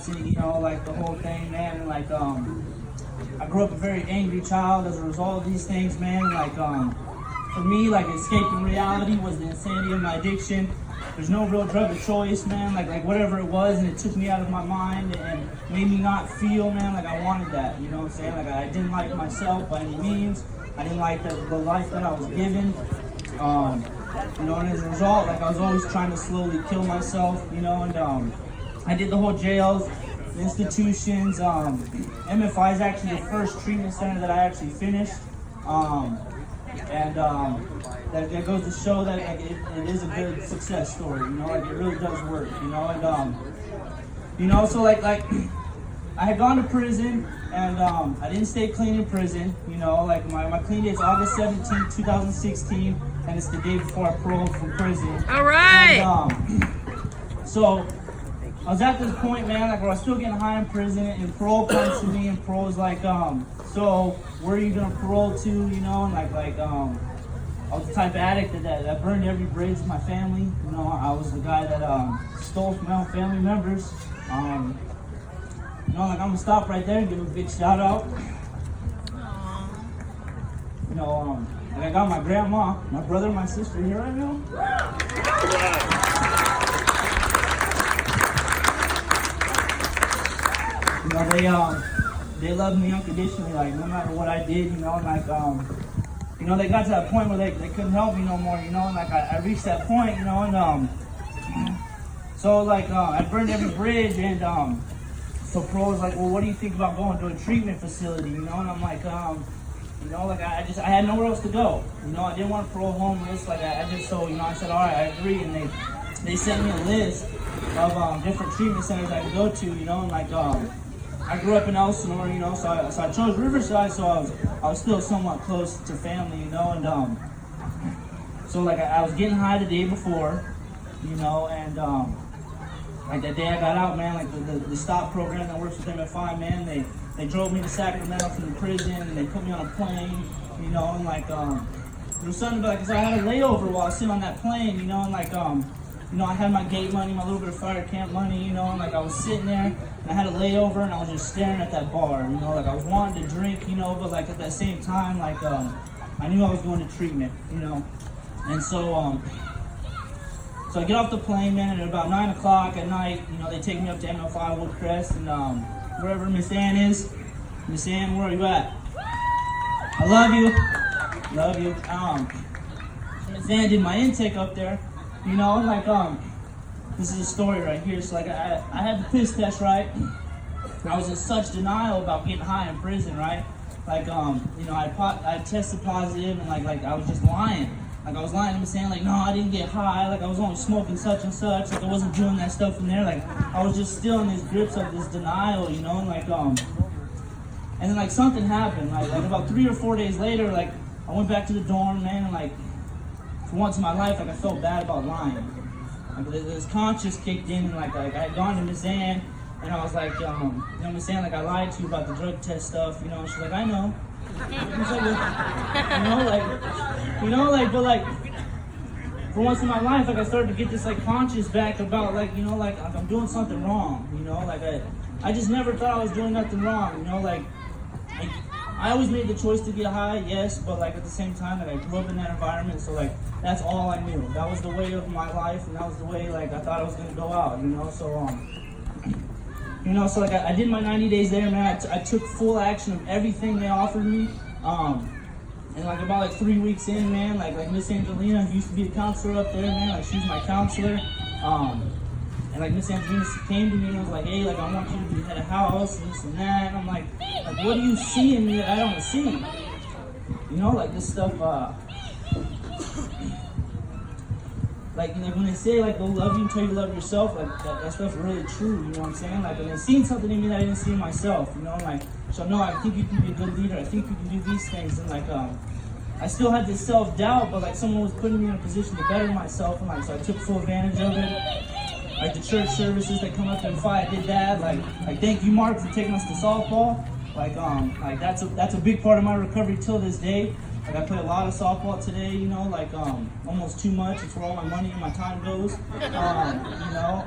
absent, you know, like the whole thing, man. And like, I grew up a very angry child as a result of these things, man. Like, for me, like escaping reality was the insanity of my addiction. There's no real drug of choice, man. Like whatever it was, and it took me out of my mind and made me not feel, man, like I wanted that. You know what I'm saying? Like I didn't like myself by any means. I didn't like the life that I was given. You know, and as a result, like I was always trying to slowly kill myself. You know, and I did the whole jails, institutions. MFI is actually the first treatment center that I actually finished. That goes to show that like, it is a good success story, you know, like it really does work, you know, and you know, so like I had gone to prison, and I didn't stay clean in prison, you know, like my clean day is August 17, 2016, and it's the day before I paroled from prison. All right. And, so I was at this point, man, like where I was still getting high in prison, and parole comes to me, and parole was like, so where are you gonna parole to, you know, and like I was the type of addict that burned every bridge in my family. You know, I was the guy that stole from my own family members. You know, like I'm gonna stop right there and give a big shout out. You know, like I got my grandma, my brother, and my sister here right now. You know, they loved me unconditionally, like no matter what I did, you know, and like you know, they got to that point where they couldn't help me no more, you know, and like I reached that point, you know, and so like I burned every bridge, and so parole was like, well, what do you think about going to a treatment facility, you know, and I'm like, you know, like I had nowhere else to go, you know, I didn't want to parole homeless, like I just, so, you know, I said, all right, I agree, and they sent me a list of different treatment centers I could go to, you know, and like I grew up in Elsinore, you know, so I chose Riverside, so I was still somewhat close to family, you know, and so like I was getting high the day before, you know, and like that day I got out, man, like the stop program that works with MFI, man, they drove me to Sacramento from the prison, and they put me on a plane, you know, and like there was something about, cause I had a layover while I was sitting on that plane, you know, and like you know, I had my gate money, my little bit of fire camp money, you know, and like I was sitting there, and I had a layover, and I was just staring at that bar, you know, like I was wanting to drink, you know, but like at that same time, like I knew I was going to treatment, you know, and so I get off the plane, man, and at about 9 o'clock at night, you know, they take me up to MFI Woodcrest, and wherever Miss Ann is, Miss Ann, where are you at? I love you. Miss Ann did my intake up there. You know, like, this is a story right here. So, like, I had the piss test, right? I was in such denial about getting high in prison, right? Like, you know, I tested positive, and, like, I was just lying. Like, I was lying to him saying, like, no, I didn't get high. Like, I was only smoking such and such. Like, I wasn't doing that stuff in there. Like, I was just still in these grips of this denial, you know? And, like, and then, like, something happened. Like about 3 or 4 days later, like, I went back to the dorm, man, and, like, for once in my life, like I felt bad about lying. Like this conscience kicked in, and like I had gone to Miss Ann, and I was like, you know, Miss Ann, like I lied to you about the drug test stuff, you know. And she's like, I know. She's like, but like, for once in my life, like I started to get this like conscience back about like, you know, like I'm doing something wrong, you know, like I just never thought I was doing nothing wrong, you know, like I always made the choice to get high, yes, but like at the same time, like I grew up in that environment, so like that's all I knew. That was the way of my life, and that was the way like I thought I was gonna go out, you know. So you know, so like I did my 90 days there, man. I took full action of everything they offered me, and like about like 3 weeks in, man, like Miss Angelina, who used to be a counselor up there, man, like she's my counselor, and like Miss Angelina came to me and was like, hey, like I want you to be head of house and this and that, and I'm like what do you see in me that I don't see? You know, like this stuff, like when they say like they'll love you until you love yourself, like that stuff's really true, you know what I'm saying? Like when they seen something in me that I didn't see in myself, you know, like, so no, I think you can be a good leader, I think you can do these things, and like, I still had this self-doubt, but like someone was putting me in a position to better myself, and like, so I took full advantage of it. Like the church services that come up to MFI, I did that, like thank you, Mark, for taking us to softball. Like that's a big part of my recovery till this day. Like I play a lot of softball today, you know, like almost too much. It's where all my money and my time goes. You know,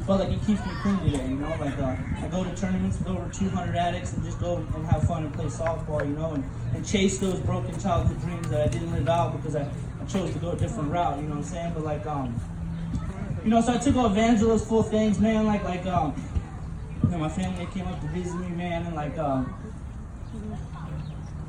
but like it keeps me clean today, you know. Like I go to tournaments with over 200 addicts and just go and have fun and play softball, you know, and chase those broken childhood dreams that I didn't live out because I chose to go a different route, you know what I'm saying? But like you know, so I took advantage of those full things, man. Like you know, my family came up to visit me, man, and like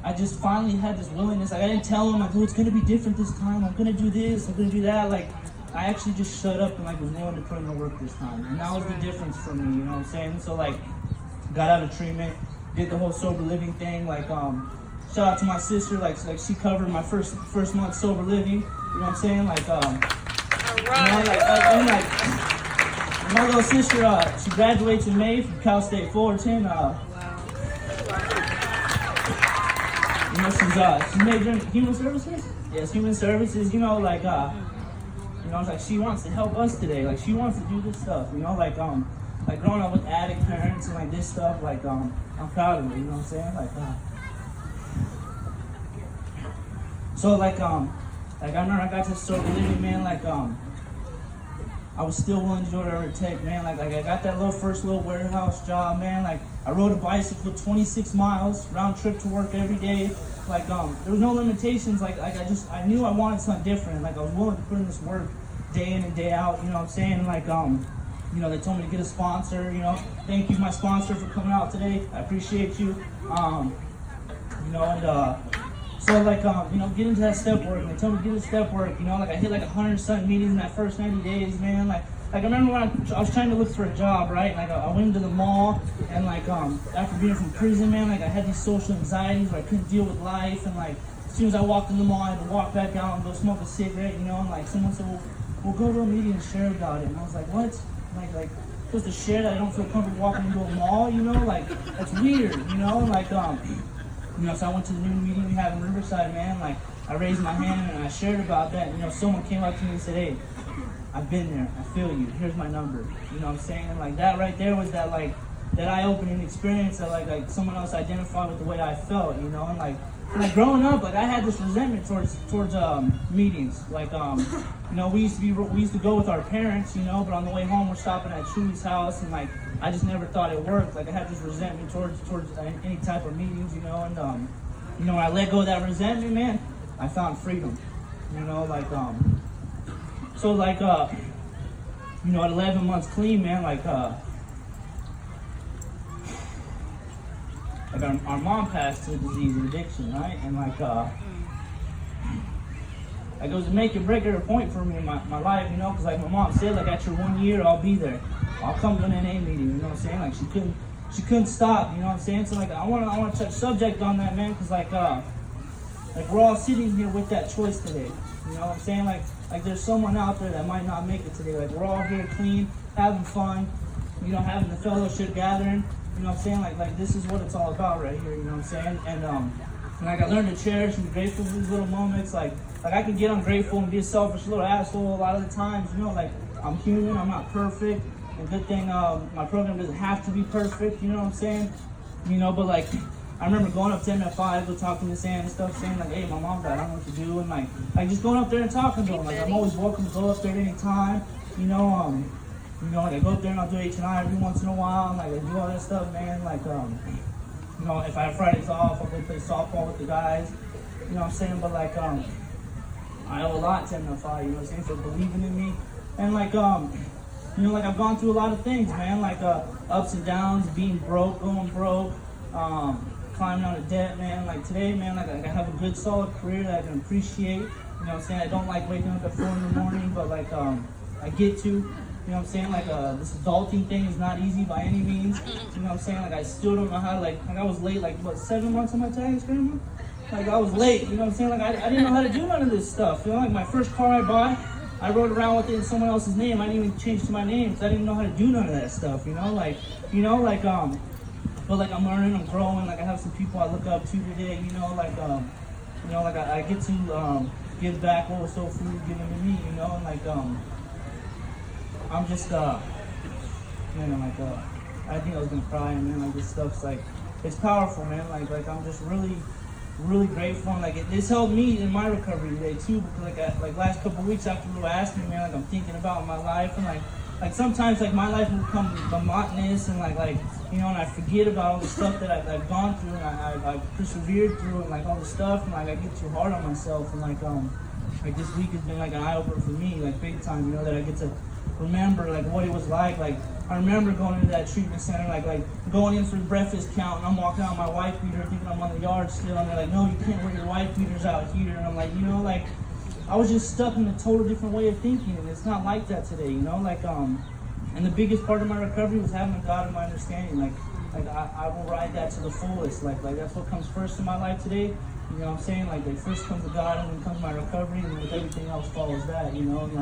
I just finally had this willingness. Like I didn't tell them like, oh, it's gonna be different this time. I'm gonna do this. I'm gonna do that. Like I actually just shut up and like was willing to put in the work this time, and that was the difference for me. You know what I'm saying? So like, got out of treatment, did the whole sober living thing. Like shout out to my sister. Like she covered my first month sober living. You know what I'm saying? Like All you know, right. like my little sister, she graduates in May from Cal State Fullerton. You know, she's majoring in human services. Yes, human services. You know, like you know, it's like she wants to help us today. Like she wants to do this stuff. You know, like growing up with addict parents and like this stuff. Like I'm proud of her. You know what I'm saying? Like so like I remember I got to sober living, man. Like I was still willing to do whatever it takes, man. Like I got that first little warehouse job, man. Like I rode a bicycle 26 miles round trip to work every day. Like there was no limitations. Like I knew I wanted something different. Like I was willing to put in this work day in and day out. You know what I'm saying? Like you know, they told me to get a sponsor. You know, thank you, my sponsor, for coming out today. I appreciate you. You know, and so like you know, get into that step work. And they told me to get into step work. You know, like I hit like 100-something meetings in that first 90 days, man. Like I remember when I was trying to look for a job, right? Like I went into the mall, and like after being from prison, man, like I had these social anxieties where I couldn't deal with life, and like as soon as I walked in the mall, I had to walk back out and go smoke a cigarette, you know. And like someone said, well, we'll go to a meeting and share about it. And I was like, what? Like supposed to share that I don't feel comfortable walking into a mall, you know? Like that's weird, you know? Like you know, so I went to the new meeting we had in Riverside, man. Like I raised my hand and I shared about that. And, you know, someone came up to me and said, hey, I've been there. I feel you. Here's my number. You know what I'm saying? And like that right there was that like that eye-opening experience that like someone else identified with the way I felt, you know. And like growing up, like I had this resentment towards meetings. Like you know, we used to go with our parents, you know, but on the way home we're stopping at Chewy's house, and like I just never thought it worked. Like I had this resentment towards any type of meetings, you know. And you know, when I let go of that resentment, man, I found freedom. You know, like so like you know, at 11 months clean, man, like our mom passed to a disease of addiction, right? And like it was a make or break or a point for me in my life, you know, because like my mom said, like at your 1 year, I'll be there. I'll come to an NA meeting, you know what I'm saying? Like she couldn't stop, you know what I'm saying? So like I want to touch subject on that, man, because like we're all sitting here with that choice today, you know what I'm saying? Like there's someone out there that might not make it today. Like we're all here clean, having fun, you know, having the fellowship gathering. You know what I'm saying? Like this is what it's all about right here, you know what I'm saying? And like I learned to cherish and be grateful for these little moments. Like I can get ungrateful and be a selfish little asshole a lot of the times, you know, like I'm human, I'm not perfect. And good thing my program doesn't have to be perfect, you know what I'm saying? You know, but like I remember going up to MFI, go talking to Sam and stuff, saying like, hey, my mom died, I don't know what to do, and like just going up there and talking to them. Like I'm always welcome to go up there at any time, you know. You know, like I go up there and I'll do H&I every once in a while, and like I do all that stuff, man. Like you know, if I have Fridays off, I'll go play softball with the guys. You know what I'm saying? But like I owe a lot to MFI, you know what I'm saying, for believing in me. And like you know, like I've gone through a lot of things, man, like ups and downs, being broke, going broke, climbing out of debt, man. Like today, man, like I have a good solid career that I can appreciate. You know what I'm saying? I don't like waking up at 4 in the morning, but like I get to. You know what I'm saying? Like this adulting thing is not easy by any means. You know what I'm saying? Like I still don't know how to like I was late like what 7 months on my tax, grandma? Like I was late, you know what I'm saying? Like I didn't know how to do none of this stuff. You know, like my first car I bought, I rode around with it in someone else's name. I didn't even change to my name because I didn't know how to do none of that stuff, you know? Like but like I'm learning, I'm growing, like I have some people I look up to today, you know, like you know, like I get to give back what was so freely given to me, you know, and like I'm just, man, like, I think I was gonna cry, man. Like, this stuff's like, it's powerful, man. Like I'm just really, really grateful, and like, this helped me in my recovery today too. Because like last couple of weeks after Lou asked me, man, like I'm thinking about my life, and like like sometimes like my life will become monotonous and you know, and I forget about all the stuff that I've gone through and I've persevered through and like all the stuff, and like I get too hard on myself, and like this week has been like an eye opener for me, like big time, you know, that I get to remember like what it was like I remember going into that treatment center, like going in for the breakfast count, and I'm walking out with my wife beater thinking I'm on the yard still, and they're like, no, you can't wear your wife beaters out here, and I'm like, you know, like I was just stuck in a total different way of thinking, and it's not like that today, you know, and the biggest part of my recovery was having a God in my understanding, like I will ride that to the fullest, like that's what comes first in my life today, you know what I'm saying, like first comes the God, and then comes my recovery, and then everything else follows that, you know, and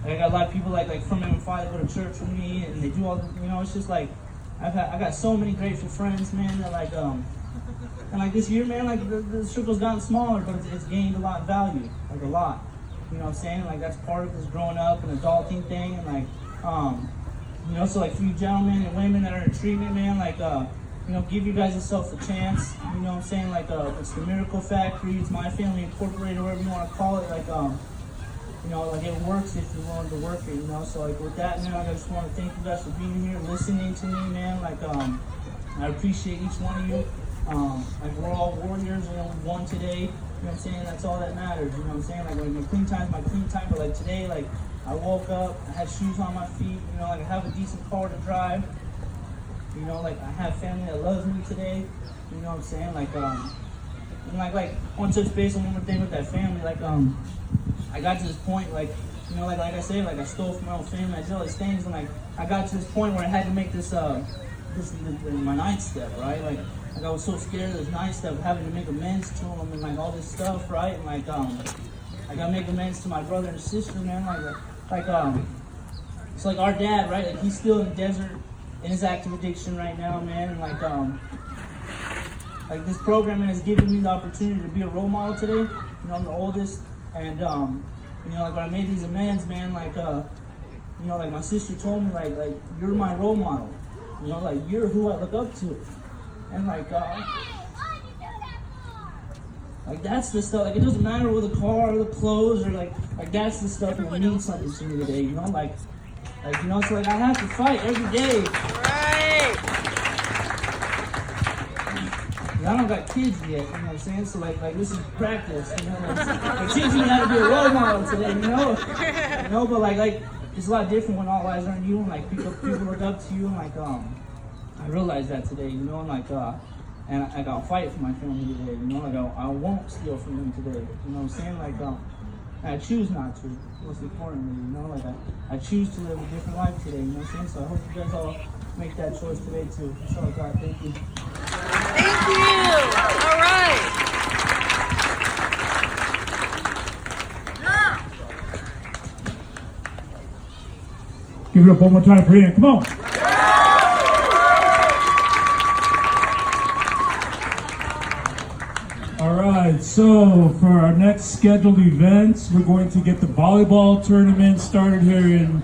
I got a lot of people like from MFI that go to church with me, and they do all the, you know, it's just like I got so many grateful friends, man, that and like this year, man, like the circle's gotten smaller, but it's gained a lot of value, like a lot. You know what I'm saying? Like that's part of this growing up and adulting thing, and like, you know, so like for you gentlemen and women that are in treatment, man, like, you know, give you guys yourself a chance. You know what I'm saying? Like, it's the Miracle Factory, it's My Family Incorporated, whatever you want to call it. Like, you know, like it works if you're willing to work it. You know, so like with that, man, I just want to thank you guys for being here, listening to me, man. Like, I appreciate each one of you. Like we're all warriors, you know, we won today, you know what I'm saying, that's all that matters, you know what I'm saying, like my clean time, but like today, like I woke up, I had shoes on my feet, you know, like I have a decent car to drive, you know, like I have family that loves me today, you know what I'm saying, like, and like I want to touch base on one more thing with that family, like, I got to this point, like, you know, like I said, like I stole from my own family, I did all these things, and like I got to this point where I had to make this my ninth step, right, like I was so scared of this ninth step, having to make amends to them and like all this stuff, right? And like I gotta make amends to my brother and sister, man. It's like our dad, right? Like he's still in the desert in his active addiction right now, man. And like this program has given me the opportunity to be a role model today. You know, I'm the oldest, and you know, like when I made these amends, man, like you know, like my sister told me, like you're my role model. You know, like you're who I look up to. And like that's the stuff, like it doesn't matter with the car or the clothes or like that's the stuff that means something to me today, you know, like you know, so like I have to fight every day. Right. I don't got kids yet, you know what I'm saying? So like this is practice, you know, like teaching me how to be a role model today, you know, but like it's a lot different when all eyes are on you and like people look up to you, and like I realized that today, you know, and like, and I got to fight for my family today, you know, like I won't steal from them today, you know what I'm saying, like, I choose not to, most importantly, you know, like I choose to live a different life today, you know what I'm saying, so I hope you guys all make that choice today too. That's all I got. Thank you. Thank you. All right. Give it up one more time for Ian. Come on. All right, so for our next scheduled events, we're going to get the volleyball tournament started here in